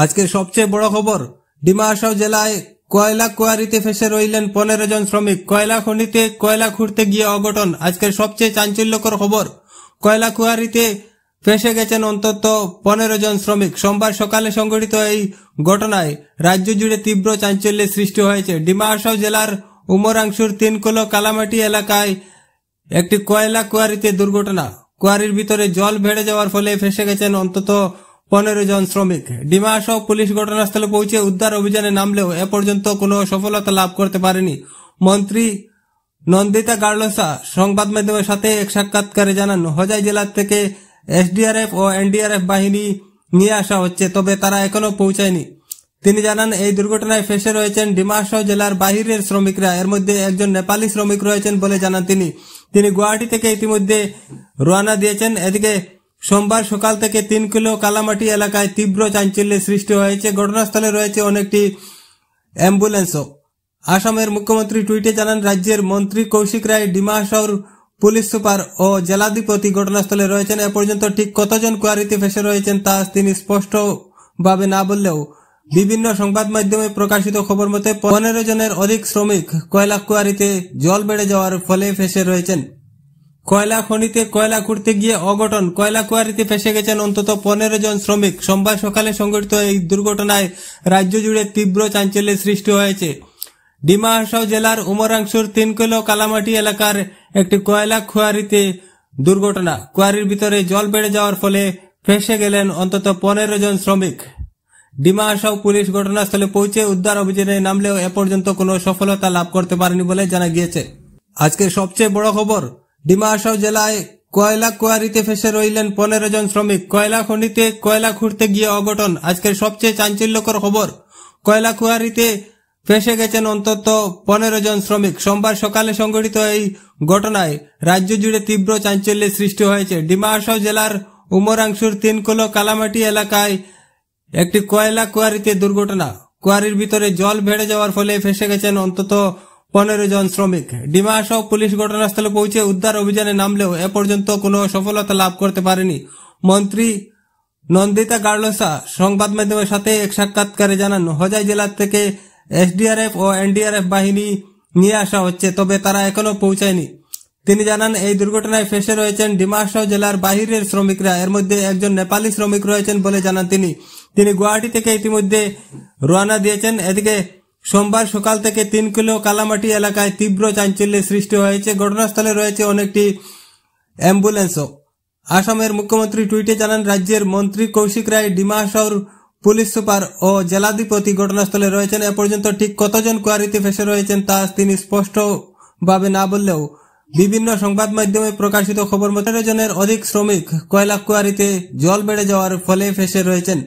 আজকের সবচেয়ে বড় খবর, ডিমা হাসাও জেলায় কয়লা কোয়ারিতে ফেসে রইলেন 15 জন শ্রমিক। কয়লা খনিতে কয়লা খুঁড়তে গিয়ে অঘটন। আজকের সবচেয়ে চাঞ্চল্যকর খবর, কয়লা কোয়ারিতে ফেসে গেছেন অন্তত 15 জন শ্রমিক। সোমবার সকালে সংঘটিত এই ঘটনায় রাজ্য জুড়ে তীব্র চাঞ্চল্যের সৃষ্টি হয়েছে। ডিমা হাসাও জেলার উমরাংশুর 3 কিলো কালামাটি এলাকায় একটি কয়লা কোয়ারিতে দুর্ঘটনা। কোয়ারির ভিতরে জল বেড়ে যাওয়ার ফলে ফেসে গেছেন অন্তত 15 জন শ্রমিক। ডিমা হাসাও পুলিশ ঘটনাস্থলে পৌঁছে উদ্ধার অভিযানে নামলেও এ পর্যন্ত কোনো সফলতা লাভ করতে পারেনি। মন্ত্রী নন্দিতা গার্লসা সংবাদ মাধ্যমের সাথে এক সাক্ষাৎকারে জানান, হোজাই জেলা থেকে এসডিআরএফ ও এনডিআরএফ বাহিনী নিয়ে আসা হচ্ছে, তবে তারা এখনো পৌঁছায়নি। তিনি জানান, এই দুর্ঘটনায় ফেসে রয়েছেন ডিমা হাসাও জেলার বাহিরের শ্রমিকরা। এর মধ্যে একজন নেপালি শ্রমিক রয়েছেন বলে জানান তিনি গুয়াহাটি থেকে ইতিমধ্যে রওনা দিয়েছেন। এদিকে সোমবার সকাল থেকে 3 কিলো কালামাটি এলাকায় তীব্র চাঞ্চল্যের সৃষ্টি হয়েছে। ঘটনাস্থলে রয়েছে অনেকটি অ্যাম্বুলেন্সও। আসামের মুখ্যমন্ত্রী টুইটে জানান, রাজ্যের মন্ত্রী কৌশিক রায়, ডিমা হাসাওর পুলিশ সুপার ও জেলাধিপতি ঘটনাস্থলে রয়েছেন। এ পর্যন্ত ঠিক কতজন কোয়ারিতে ফেসে রয়েছেন তা তিনি স্পষ্টভাবে না বললেও বিভিন্ন সংবাদ মাধ্যমে প্রকাশিত খবর মতে 15 জনের অধিক শ্রমিক কয়লা কোয়ারিতে জল বেড়ে যাওয়ার ফলে ফেসে রয়েছেন। কয়লা খনিতে কয়লা খুঁড়তে গিয়ে অঘটন। কয়লা কোয়ারিতে ফেসে গেছেন অন্তত 15 জন শ্রমিক। সোমবার সকালে সংঘটিত এই দুর্ঘটনায় রাজ্য জুড়ে তীব্র চাঞ্চল্যের সৃষ্টি হয়েছে। ডিমা হাসাও জেলার উমরাংশুর 3 কিলো কালামাটি এলাকার একটি কয়লা কোয়ারিতে দুর্ঘটনা। কোয়ারির ভিতরে জল বেড়ে যাওয়ার ফলে ফেসে গেলেন অন্তত 15 জন শ্রমিক। ডিমা হাসাও পুলিশ ঘটনাস্থলে পৌঁছে উদ্ধার অভিযানে নামলেও এ পর্যন্ত কোনো সফলতা লাভ করতে পারেনি বলে জানা গিয়েছে। আজকের সবচেয়ে বড় খবর, ডিমা হাসাও জেলায় কয়লা কোয়ারিতে ফেসে রইলেন 15 জন শ্রমিক। কয়লা খনিতে কয়লা খুঁড়তে গিয়ে অঘটন। আজকের সবচেয়ে চাঞ্চল্যকর খবর, কয়লা কোয়ারিতে ফেসে গেছেন অন্তত 15 জন শ্রমিক। সোমবার সকালে সংঘটিত এই ঘটনায় রাজ্য জুড়ে তীব্র চাঞ্চল্যের সৃষ্টি হয়েছে। ডিমা হাসাও জেলার উমরাংশুর 3 কিলো কালামাটি এলাকায় একটি কয়লা কোয়ারিতে দুর্ঘটনা। কোয়ারির ভিতরে জল বেড়ে যাওয়ার ফলে ফেসে গেছেন অন্তত 15 জন শ্রমিক। ডিমা হাসাও পুলিশ ঘটনাস্থলে পৌঁছে উদ্ধার অভিযানে নামলেও এ পর্যন্ত কোনো সফলতা লাভ করতে পারেনি। মন্ত্রী নন্দিতা গার্লসা সংবাদ মাধ্যমের সাথে এক সাক্ষাৎকারে জানান, হোজাই জেলা থেকে এসডিআরএফ ও এনডিআরএফ বাহিনী নিয়ে আসা হচ্ছে, তবে তারা এখনো পৌঁছায়নি। তিনি জানান, এই দুর্ঘটনায় ফেসে রয়েছেন ডিমা হাসাও জেলার বাহিরের শ্রমিকরা। এর মধ্যে একজন নেপালি শ্রমিক রয়েছেন বলে জানান তিনি গুয়াহাটি থেকে ইতিমধ্যে রওনা দিয়েছেন। এদিকে সোমবার সকাল থেকে 3 কিলো কালামাটি এলাকায় তীব্র চাঞ্চল্যের সৃষ্টি হয়েছে। ঘটনাস্থলে রয়েছে অনেকটি অ্যাম্বুলেন্সও। আসামের মুখ্যমন্ত্রী টুইটে জানান, রাজ্যের মন্ত্রী কৌশিক রায়, ডিমা হাসাওর পুলিশ সুপার ও জেলাধিপতি ঘটনাস্থলে রয়েছেন। এ পর্যন্ত ঠিক কতজন কোয়ারিতে ফেসে রয়েছেন তা তিনি স্পষ্টভাবে না বললেও বিভিন্ন সংবাদ মাধ্যমে প্রকাশিত খবর মতে 15 জনের অধিক শ্রমিক কয়লা কোয়ারিতে জল বেড়ে যাওয়ার ফলে ফেসে রয়েছেন।